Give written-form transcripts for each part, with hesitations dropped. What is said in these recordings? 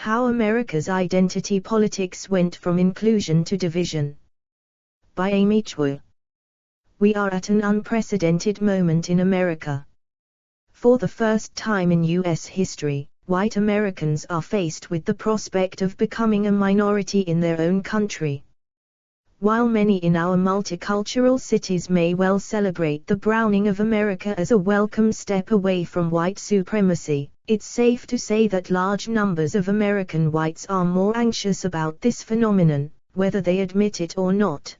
How America's Identity Politics Went from Inclusion to Division. By Amy Chua. We are at an unprecedented moment in America. For the first time in U.S. history, white Americans are faced with the prospect of becoming a minority in their own country. While many in our multicultural cities may well celebrate the browning of America as a welcome step away from white supremacy, it's safe to say that large numbers of American whites are more anxious about this phenomenon, whether they admit it or not.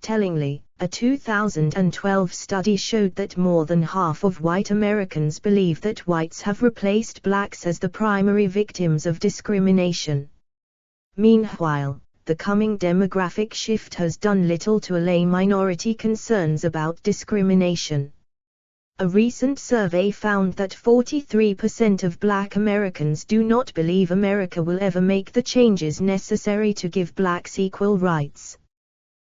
Tellingly, a 2012 study showed that more than half of white Americans believe that whites have replaced blacks as the primary victims of discrimination. Meanwhile, the coming demographic shift has done little to allay minority concerns about discrimination. A recent survey found that 43% of Black Americans do not believe America will ever make the changes necessary to give blacks equal rights.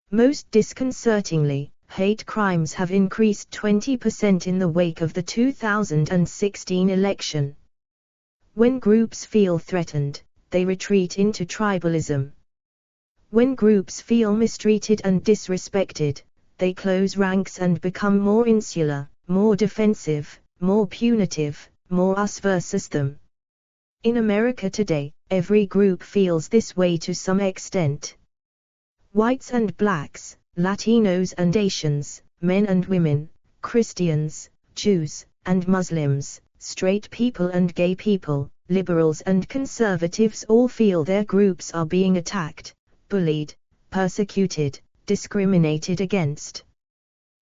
Most disconcertingly, hate crimes have increased 20% in the wake of the 2016 election. When groups feel threatened, they retreat into tribalism. When groups feel mistreated and disrespected, they close ranks and become more insular, more defensive, more punitive, more us versus them. In America today, every group feels this way to some extent. Whites and blacks, Latinos and Asians, men and women, Christians, Jews, and Muslims, straight people and gay people, liberals and conservatives all feel their groups are being attacked, bullied, persecuted, discriminated against.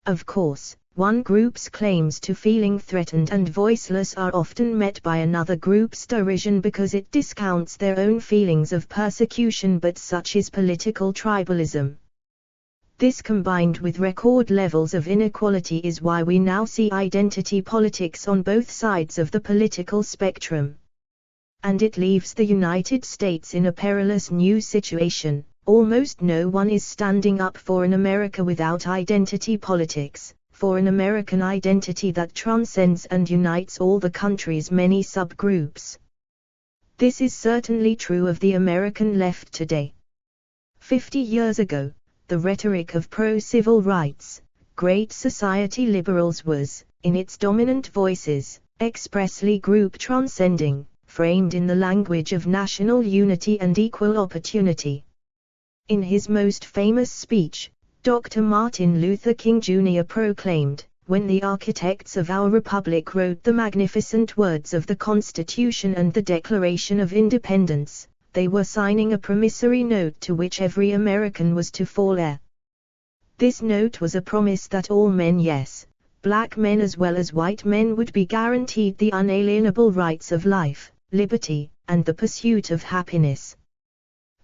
Of course, one group's claims to feeling threatened and voiceless are often met by another group's derision because it discounts their own feelings of persecution, but such is political tribalism. This, combined with record levels of inequality, is why we now see identity politics on both sides of the political spectrum. And it leaves the United States in a perilous new situation. Almost no one is standing up for an America without identity politics, for an American identity that transcends and unites all the country's many subgroups. This is certainly true of the American left today. 50 years ago, the rhetoric of pro-civil rights, Great Society liberals was, in its dominant voices, expressly group transcending, framed in the language of national unity and equal opportunity. In his most famous speech, Dr. Martin Luther King Jr. proclaimed, "When the architects of our republic wrote the magnificent words of the Constitution and the Declaration of Independence, they were signing a promissory note to which every American was to fall heir. This note was a promise that all men, yes, black men as well as white men, would be guaranteed the unalienable rights of life, liberty, and the pursuit of happiness."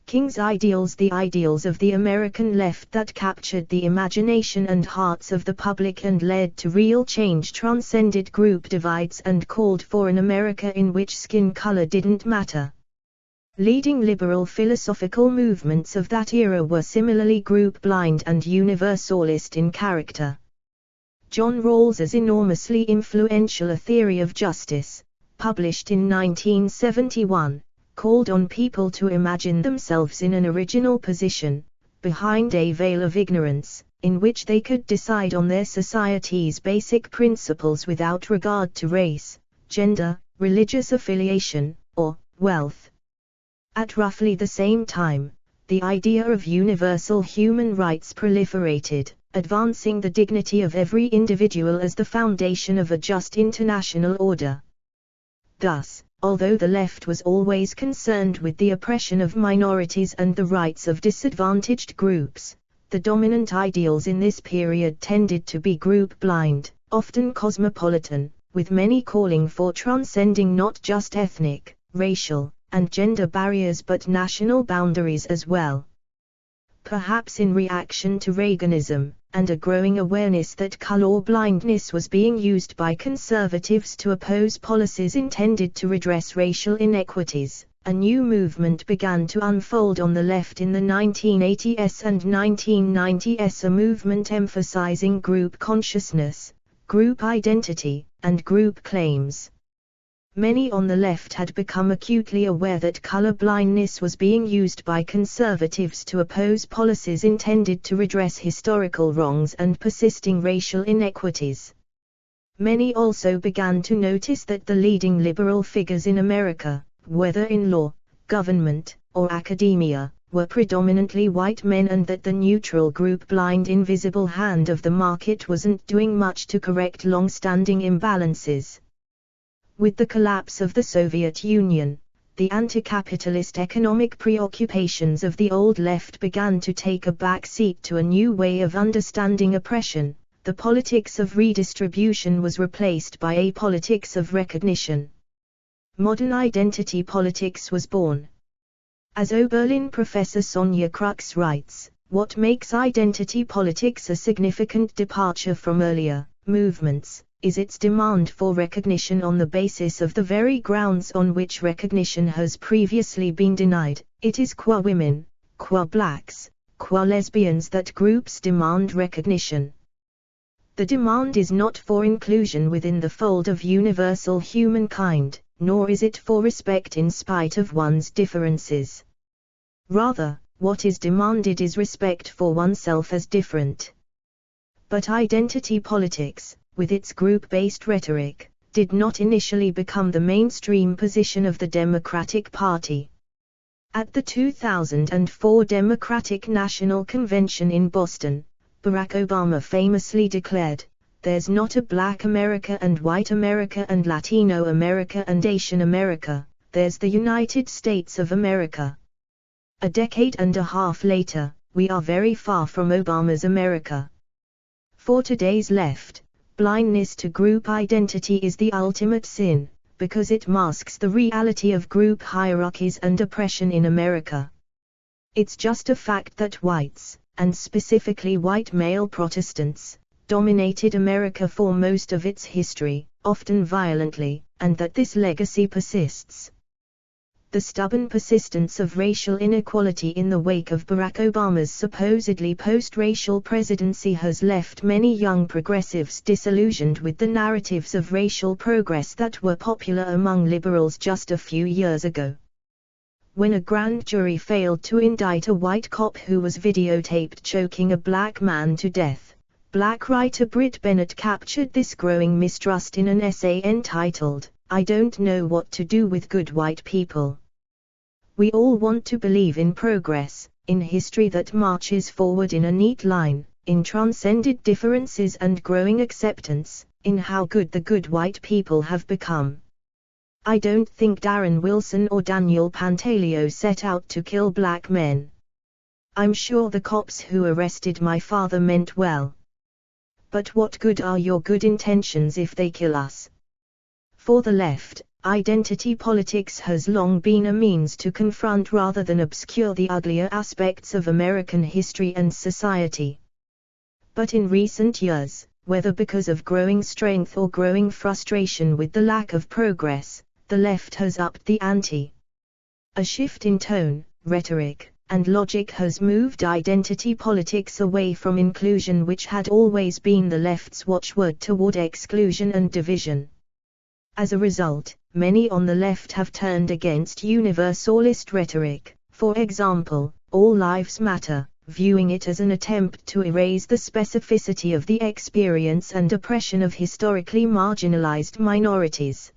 King's ideals, the ideals of the American left that captured the imagination and hearts of the public and led to real change, transcended group divides and called for an America in which skin color didn't matter. Leading liberal philosophical movements of that era were similarly group-blind and universalist in character. John Rawls's enormously influential A Theory of Justice, published in 1971, called on people to imagine themselves in an original position, behind a veil of ignorance, in which they could decide on their society's basic principles without regard to race, gender, religious affiliation, or wealth. At roughly the same time, the idea of universal human rights proliferated, advancing the dignity of every individual as the foundation of a just international order. Thus, although the left was always concerned with the oppression of minorities and the rights of disadvantaged groups, the dominant ideals in this period tended to be group-blind, often cosmopolitan, with many calling for transcending not just ethnic, racial, and gender barriers but national boundaries as well. Perhaps in reaction to Reaganism, and a growing awareness that color blindness was being used by conservatives to oppose policies intended to redress racial inequities, a new movement began to unfold on the left in the 1980s and 1990s, a movement emphasizing group consciousness, group identity, and group claims. Many on the left had become acutely aware that color blindness was being used by conservatives to oppose policies intended to redress historical wrongs and persisting racial inequities. Many also began to notice that the leading liberal figures in America, whether in law, government, or academia, were predominantly white men, and that the neutral group blind invisible hand of the market wasn't doing much to correct long-standing imbalances. With the collapse of the Soviet Union, the anti-capitalist economic preoccupations of the old left began to take a back seat to a new way of understanding oppression. The politics of redistribution was replaced by a politics of recognition. Modern identity politics was born. As Oberlin professor Sonia Crux writes, what makes identity politics a significant departure from earlier movements is its demand for recognition on the basis of the very grounds on which recognition has previously been denied. It is qua women, qua blacks, qua lesbians that groups demand recognition. The demand is not for inclusion within the fold of universal humankind, nor is it for respect in spite of one's differences. Rather, what is demanded is respect for oneself as different. But identity politics, with its group-based rhetoric, did not initially become the mainstream position of the Democratic Party. At the 2004 Democratic National Convention in Boston, Barack Obama famously declared, "There's not a Black America and White America and Latino America and Asian America, there's the United States of America." A decade and a half later, we are very far from Obama's America. For today's left, blindness to group identity is the ultimate sin, because it masks the reality of group hierarchies and oppression in America. It's just a fact that whites, and specifically white male Protestants, dominated America for most of its history, often violently, and that this legacy persists. The stubborn persistence of racial inequality in the wake of Barack Obama's supposedly post-racial presidency has left many young progressives disillusioned with the narratives of racial progress that were popular among liberals just a few years ago. When a grand jury failed to indict a white cop who was videotaped choking a black man to death, black writer Britt Bennett captured this growing mistrust in an essay entitled, "I Don't Know What to Do with Good White People." We all want to believe in progress, in history that marches forward in a neat line, in transcended differences and growing acceptance, in how good the good white people have become. I don't think Darren Wilson or Daniel Pantaleo set out to kill black men. I'm sure the cops who arrested my father meant well. But what good are your good intentions if they kill us? For the left, identity politics has long been a means to confront rather than obscure the uglier aspects of American history and society. But in recent years, whether because of growing strength or growing frustration with the lack of progress, the left has upped the ante. A shift in tone, rhetoric, and logic has moved identity politics away from inclusion, which had always been the left's watchword, toward exclusion and division. As a result, many on the left have turned against universalist rhetoric, for example, all lives matter, viewing it as an attempt to erase the specificity of the experience and oppression of historically marginalized minorities.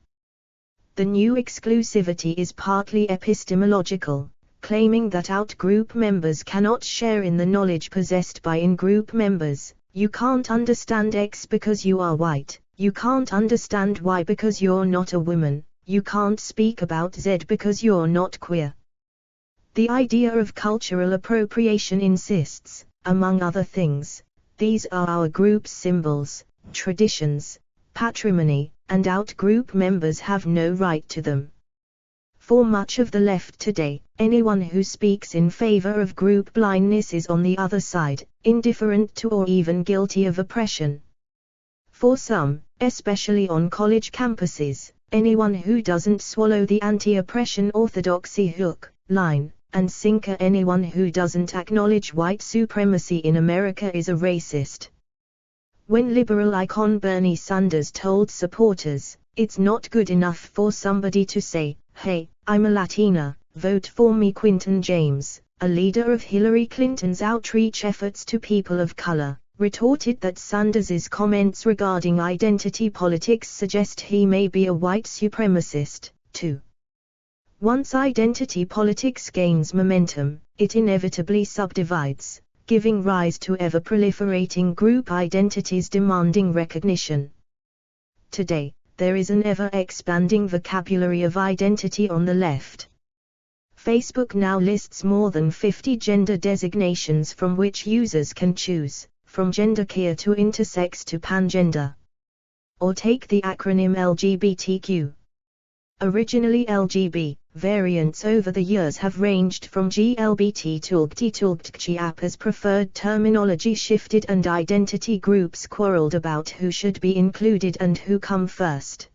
The new exclusivity is partly epistemological, claiming that out-group members cannot share in the knowledge possessed by in-group members. You can't understand X because you are white. You can't understand Y because you're not a woman, you can't speak about Z because you're not queer. The idea of cultural appropriation insists, among other things, these are our group's symbols, traditions, patrimony, and out-group members have no right to them. For much of the left today, anyone who speaks in favor of group blindness is on the other side, indifferent to or even guilty of oppression. For some, especially on college campuses, anyone who doesn't swallow the anti-oppression orthodoxy hook, line, and sinker, anyone who doesn't acknowledge white supremacy in America is a racist. When liberal icon Bernie Sanders told supporters, It's not good enough for somebody to say, "Hey, I'm a Latina, vote for me." Quinton James, a leader of Hillary Clinton's outreach efforts to people of color, retorted that Sanders's comments regarding identity politics suggest he may be a white supremacist, too. Once identity politics gains momentum, it inevitably subdivides, giving rise to ever-proliferating group identities demanding recognition. Today, there is an ever-expanding vocabulary of identity on the left. Facebook now lists more than 50 gender designations from which users can choose, from genderqueer to intersex to pangender. Or take the acronym LGBTQ. Originally LGB, variants over the years have ranged from GLBT to LGBTQI. As preferred terminology shifted and identity groups quarreled about who should be included and who come first.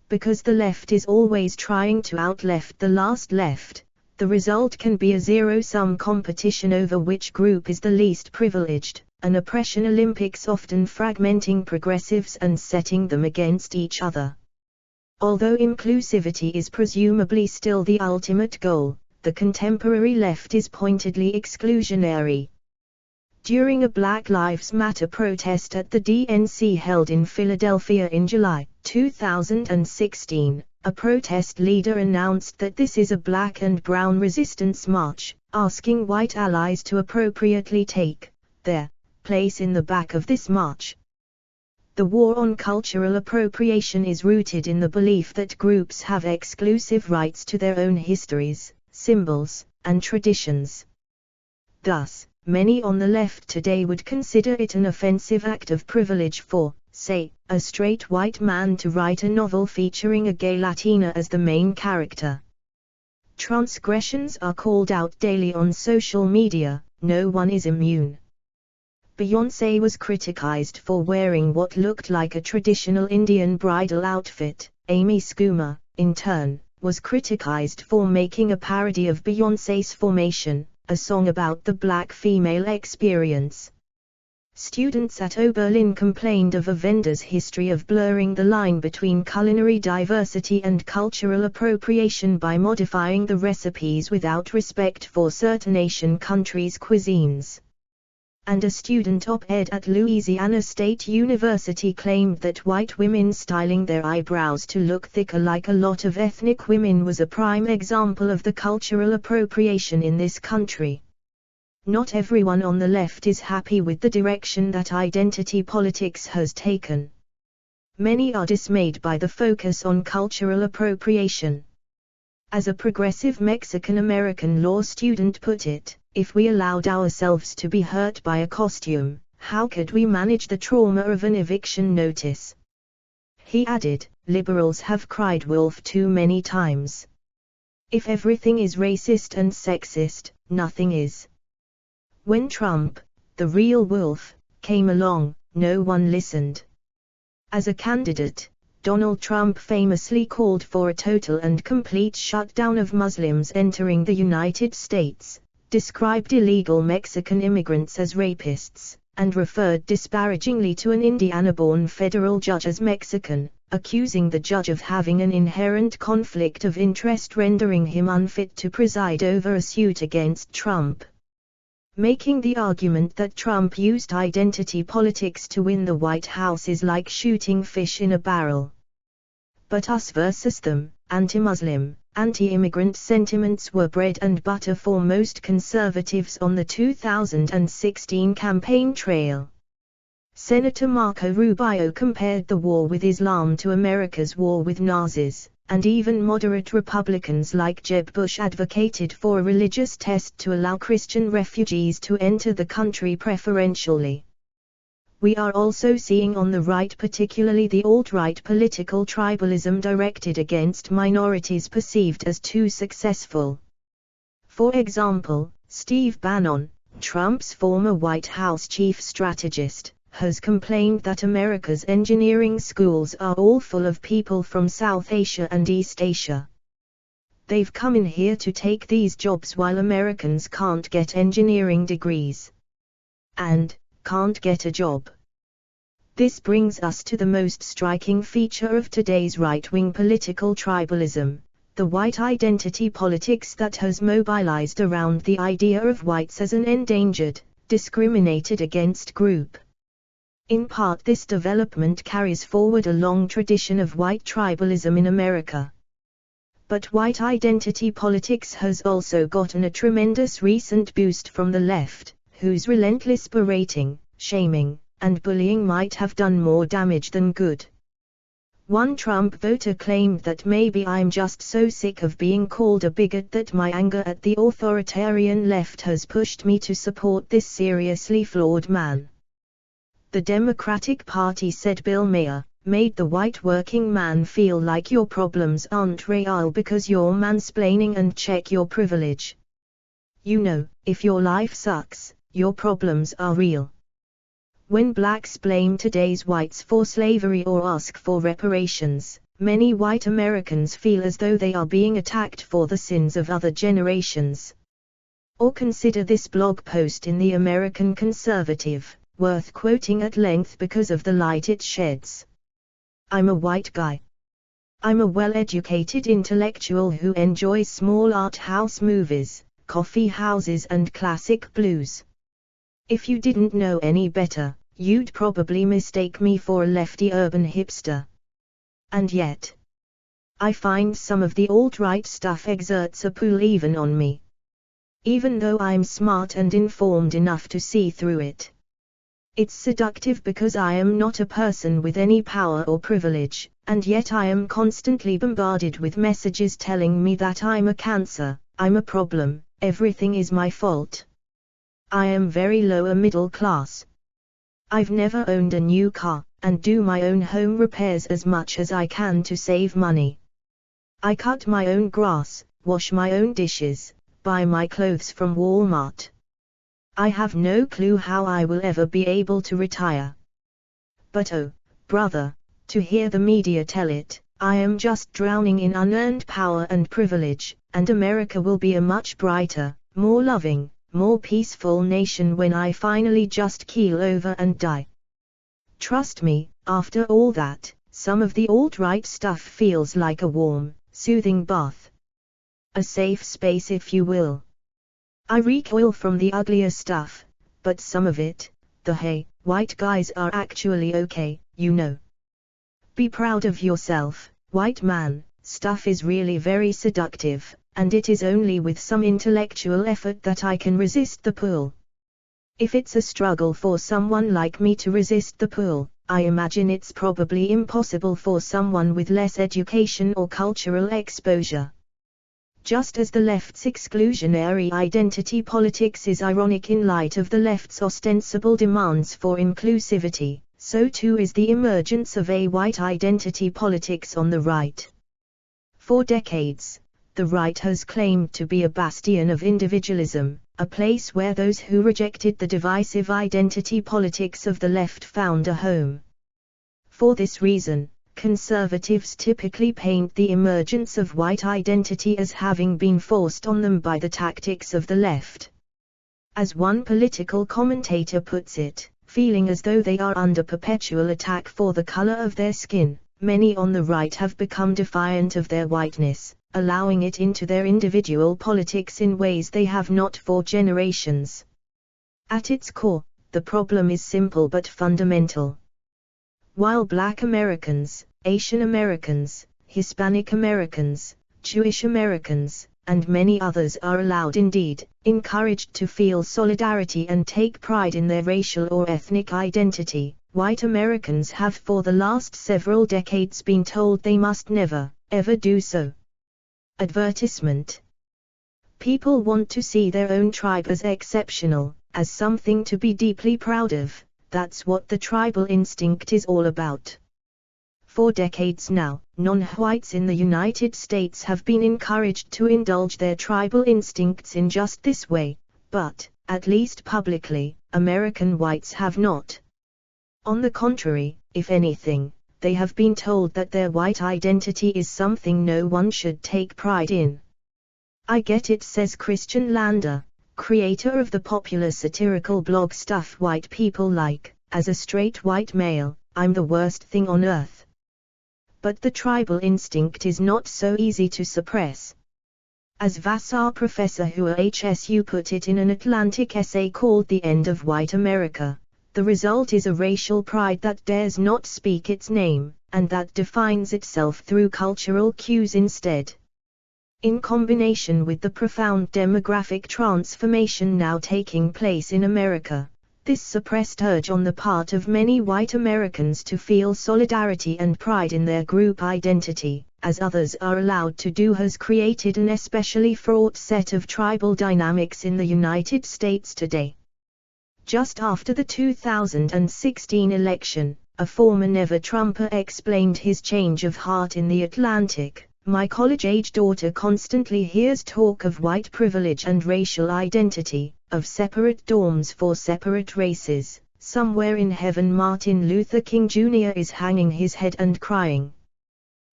Because the left is always trying to out-left the last left, the result can be a zero-sum competition over which group is the least privileged, an oppression Olympics often fragmenting progressives and setting them against each other. Although inclusivity is presumably still the ultimate goal, the contemporary left is pointedly exclusionary. During a Black Lives Matter protest at the DNC held in Philadelphia in July 2016, a protest leader announced that this is a black and brown resistance march, asking white allies to appropriately take their place in the back of this march. The war on cultural appropriation is rooted in the belief that groups have exclusive rights to their own histories, symbols, and traditions. Thus, many on the left today would consider it an offensive act of privilege for, say, a straight white man to write a novel featuring a gay Latina as the main character. Transgressions are called out daily on social media, no one is immune. Beyoncé was criticized for wearing what looked like a traditional Indian bridal outfit. Amy Schumer, in turn, was criticized for making a parody of Beyoncé's Formation, a song about the black female experience. Students at Oberlin complained of a vendor's history of blurring the line between culinary diversity and cultural appropriation by modifying the recipes without respect for certain Asian countries' cuisines. And a student op-ed at Louisiana State University claimed that white women styling their eyebrows to look thicker like a lot of ethnic women was a prime example of the cultural appropriation in this country. Not everyone on the left is happy with the direction that identity politics has taken. Many are dismayed by the focus on cultural appropriation. As a progressive Mexican-American law student put it, if we allowed ourselves to be hurt by a costume, how could we manage the trauma of an eviction notice? He added, liberals have cried wolf too many times. If everything is racist and sexist, nothing is. When Trump, the real wolf, came along, no one listened. As a candidate, Donald Trump famously called for a total and complete shutdown of Muslims entering the United States, described illegal Mexican immigrants as rapists, and referred disparagingly to an Indiana-born federal judge as Mexican, accusing the judge of having an inherent conflict of interest rendering him unfit to preside over a suit against Trump. Making the argument that Trump used identity politics to win the White House is like shooting fish in a barrel. But us versus them, anti-Muslim, anti-immigrant sentiments were bread and butter for most conservatives on the 2016 campaign trail. Senator Marco Rubio compared the war with Islam to America's war with Nazis, and even moderate Republicans like Jeb Bush advocated for a religious test to allow Christian refugees to enter the country preferentially. We are also seeing on the right, particularly the alt-right, political tribalism directed against minorities perceived as too successful. For example, Steve Bannon, Trump's former White House chief strategist, has complained that America's engineering schools are all full of people from South Asia and East Asia. They've come in here to take these jobs while Americans can't get engineering degrees. And can't get a job. This brings us to the most striking feature of today's right-wing political tribalism, the white identity politics that has mobilized around the idea of whites as an endangered, discriminated against group. In part, this development carries forward a long tradition of white tribalism in America. But white identity politics has also gotten a tremendous recent boost from the left, whose relentless berating, shaming, and bullying might have done more damage than good. One Trump voter claimed that maybe I'm just so sick of being called a bigot that my anger at the authoritarian left has pushed me to support this seriously flawed man. The Democratic Party, said Bill Maher, made the white working man feel like your problems aren't real because you're mansplaining and check your privilege. You know, if your life sucks, your problems are real. When blacks blame today's whites for slavery or ask for reparations, many white Americans feel as though they are being attacked for the sins of other generations. Or consider this blog post in the American Conservative, worth quoting at length because of the light it sheds. I'm a white guy. I'm a well-educated intellectual who enjoys small art house movies, coffee houses and classic blues. If you didn't know any better, you'd probably mistake me for a lefty urban hipster. And yet, I find some of the alt-right stuff exerts a pull even on me. Even though I'm smart and informed enough to see through it. It's seductive because I am not a person with any power or privilege, and yet I am constantly bombarded with messages telling me that I'm a cancer, I'm a problem, everything is my fault. I am very lower middle class. I've never owned a new car, and do my own home repairs as much as I can to save money. I cut my own grass, wash my own dishes, buy my clothes from Walmart. I have no clue how I will ever be able to retire. But oh, brother, to hear the media tell it, I am just drowning in unearned power and privilege, and America will be a much brighter, more loving, more peaceful nation when I finally just keel over and die. Trust me, after all that, some of the alt-right stuff feels like a warm, soothing bath. A safe space, if you will. I recoil from the uglier stuff, but some of it, the hey, white guys are actually okay, you know. Be proud of yourself, white man, stuff is really very seductive. And it is only with some intellectual effort that I can resist the pull. If it's a struggle for someone like me to resist the pull, I imagine it's probably impossible for someone with less education or cultural exposure. Just as the left's exclusionary identity politics is ironic in light of the left's ostensible demands for inclusivity, so too is the emergence of a white identity politics on the right. For decades, the right has claimed to be a bastion of individualism, a place where those who rejected the divisive identity politics of the left found a home. For this reason, conservatives typically paint the emergence of white identity as having been forced on them by the tactics of the left. As one political commentator puts it, feeling as though they are under perpetual attack for the color of their skin, many on the right have become defiant of their whiteness, allowing it into their individual politics in ways they have not for generations. At its core, the problem is simple but fundamental. While Black Americans, Asian Americans, Hispanic Americans, Jewish Americans, and many others are allowed, indeed, encouraged to feel solidarity and take pride in their racial or ethnic identity, white Americans have for the last several decades been told they must never, ever do so. Advertisement. People want to see their own tribe as exceptional, as something to be deeply proud of. That's what the tribal instinct is all about. For decades now, non-whites in the United States have been encouraged to indulge their tribal instincts in just this way, but, at least publicly, American whites have not. On the contrary, if anything, they have been told that their white identity is something no one should take pride in. I get it, says Christian Lander, creator of the popular satirical blog Stuff White People Like. As a straight white male, I'm the worst thing on earth. But the tribal instinct is not so easy to suppress. As Vassar Professor Hua HSU put it in an Atlantic essay called The End of White America, the result is a racial pride that dares not speak its name, and that defines itself through cultural cues instead. In combination with the profound demographic transformation now taking place in America, this suppressed urge on the part of many white Americans to feel solidarity and pride in their group identity, as others are allowed to do, has created an especially fraught set of tribal dynamics in the United States today. Just after the 2016 election, a former never-Trumper explained his change of heart in The Atlantic. My college-age daughter constantly hears talk of white privilege and racial identity, of separate dorms for separate races. Somewhere in heaven Martin Luther King Jr. is hanging his head and crying.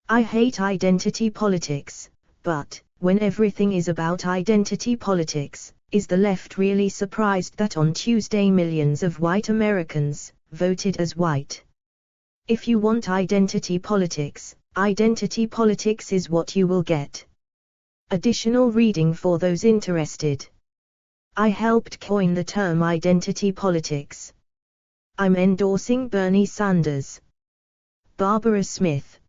I hate identity politics, but, when everything is about identity politics, is the left really surprised that on Tuesday millions of white Americans voted as white? If you want identity politics is what you will get. Additional reading for those interested. I helped coin the term identity politics. I'm endorsing Bernie Sanders. Barbara Smith.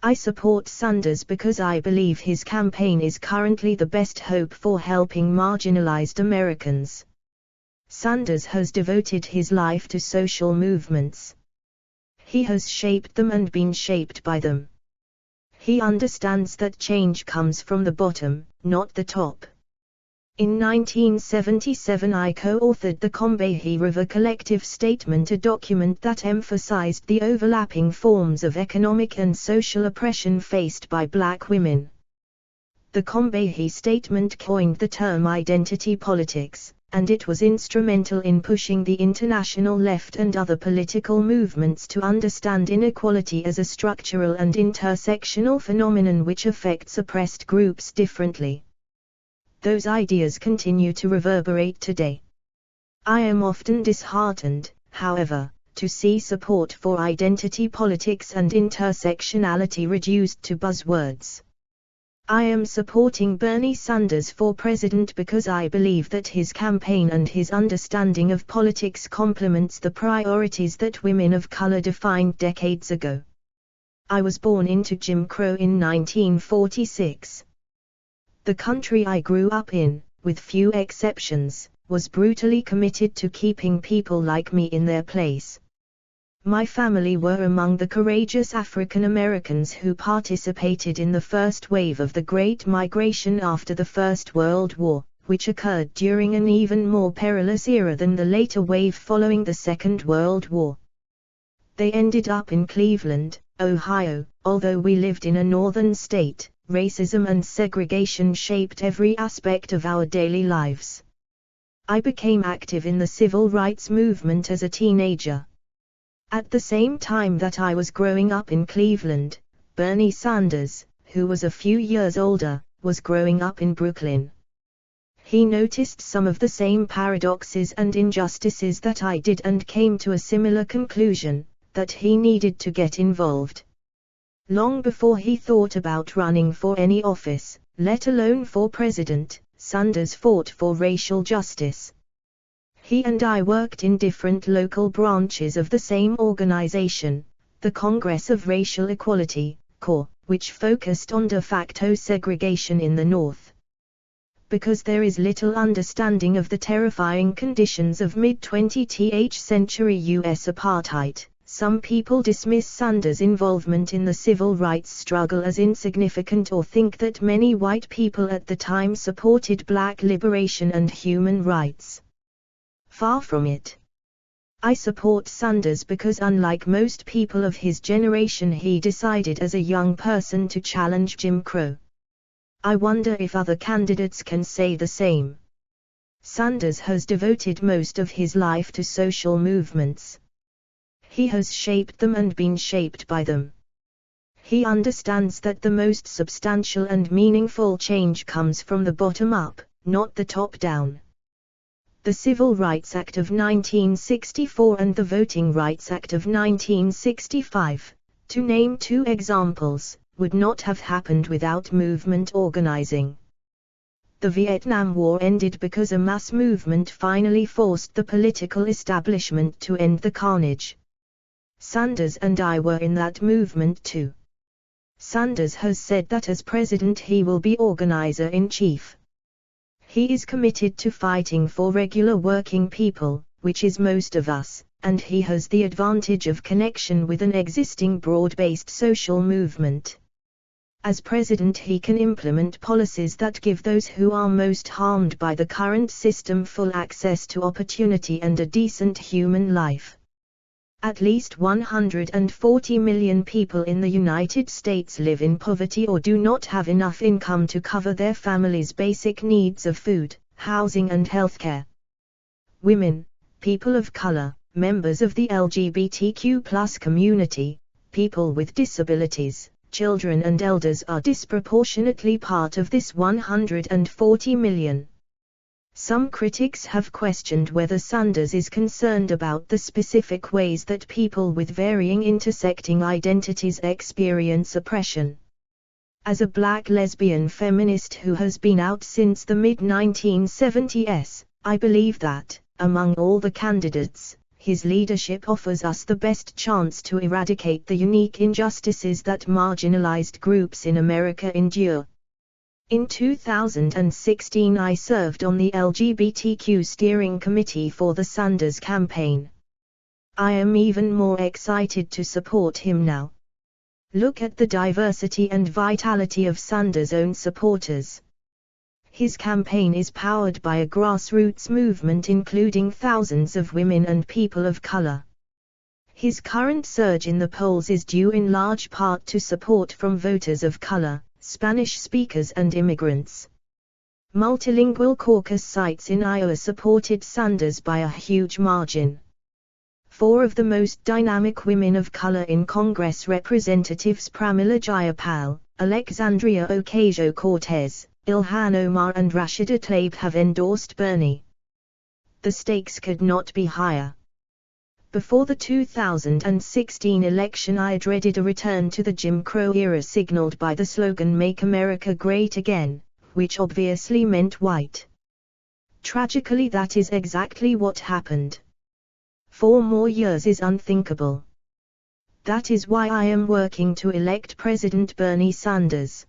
I support Sanders because I believe his campaign is currently the best hope for helping marginalized Americans. Sanders has devoted his life to social movements. He has shaped them and been shaped by them. He understands that change comes from the bottom, not the top. In 1977 I co-authored the Combahee River Collective Statement, a document that emphasized the overlapping forms of economic and social oppression faced by black women. The Combahee Statement coined the term identity politics, and it was instrumental in pushing the international left and other political movements to understand inequality as a structural and intersectional phenomenon which affects oppressed groups differently. Those ideas continue to reverberate today. I am often disheartened, however, to see support for identity politics and intersectionality reduced to buzzwords. I am supporting Bernie Sanders for president because I believe that his campaign and his understanding of politics complements the priorities that women of color defined decades ago. I was born into Jim Crow in 1946. The country I grew up in, with few exceptions, was brutally committed to keeping people like me in their place. My family were among the courageous African Americans who participated in the first wave of the Great Migration after the First World War, which occurred during an even more perilous era than the later wave following the Second World War. They ended up in Cleveland, Ohio. Although we lived in a northern state, racism and segregation shaped every aspect of our daily lives. I became active in the civil rights movement as a teenager. At the same time that I was growing up in Cleveland, Bernie Sanders, who was a few years older, was growing up in Brooklyn. He noticed some of the same paradoxes and injustices that I did and came to a similar conclusion, that he needed to get involved. Long before he thought about running for any office, let alone for president, Sanders fought for racial justice. He and I worked in different local branches of the same organization, the Congress of Racial Equality, CORE, which focused on de facto segregation in the North. Because there is little understanding of the terrifying conditions of mid-20th century U.S. apartheid, some people dismiss Sanders' involvement in the civil rights struggle as insignificant or think that many white people at the time supported black liberation and human rights. Far from it. I support Sanders because unlike most people of his generation he decided as a young person to challenge Jim Crow. I wonder if other candidates can say the same. Sanders has devoted most of his life to social movements. He has shaped them and been shaped by them. He understands that the most substantial and meaningful change comes from the bottom up, not the top down. the Civil Rights Act of 1964 and the Voting Rights Act of 1965, to name two examples, would not have happened without movement organizing. The Vietnam War ended because a mass movement finally forced the political establishment to end the carnage. Sanders and I were in that movement too. Sanders has said that as president he will be organizer-in-chief. He is committed to fighting for regular working people, which is most of us, and he has the advantage of connection with an existing broad-based social movement. As president he can implement policies that give those who are most harmed by the current system full access to opportunity and a decent human life. At least 140 million people in the United States live in poverty or do not have enough income to cover their families' basic needs of food, housing and healthcare. Women, people of color, members of the LGBTQ+ community, people with disabilities, children and elders are disproportionately part of this 140 million. Some critics have questioned whether Sanders is concerned about the specific ways that people with varying intersecting identities experience oppression. As a black lesbian feminist who has been out since the mid-1970s, I believe that, among all the candidates, his leadership offers us the best chance to eradicate the unique injustices that marginalized groups in America endure. In 2016 I served on the LGBTQ steering committee for the Sanders campaign. I am even more excited to support him now. Look at the diversity and vitality of Sanders' own supporters. His campaign is powered by a grassroots movement including thousands of women and people of color. His current surge in the polls is due in large part to support from voters of color, Spanish speakers and immigrants. Multilingual caucus sites in Iowa supported Sanders by a huge margin. Four of the most dynamic women of color in Congress, Representatives Pramila Jayapal, Alexandria Ocasio-Cortez, Ilhan Omar and Rashida Tlaib, have endorsed Bernie. The stakes could not be higher. Before the 2016 election I dreaded a return to the Jim Crow era signaled by the slogan "Make America Great Again," which obviously meant white. Tragically that is exactly what happened. 4 more years is unthinkable. That is why I am working to elect President Bernie Sanders.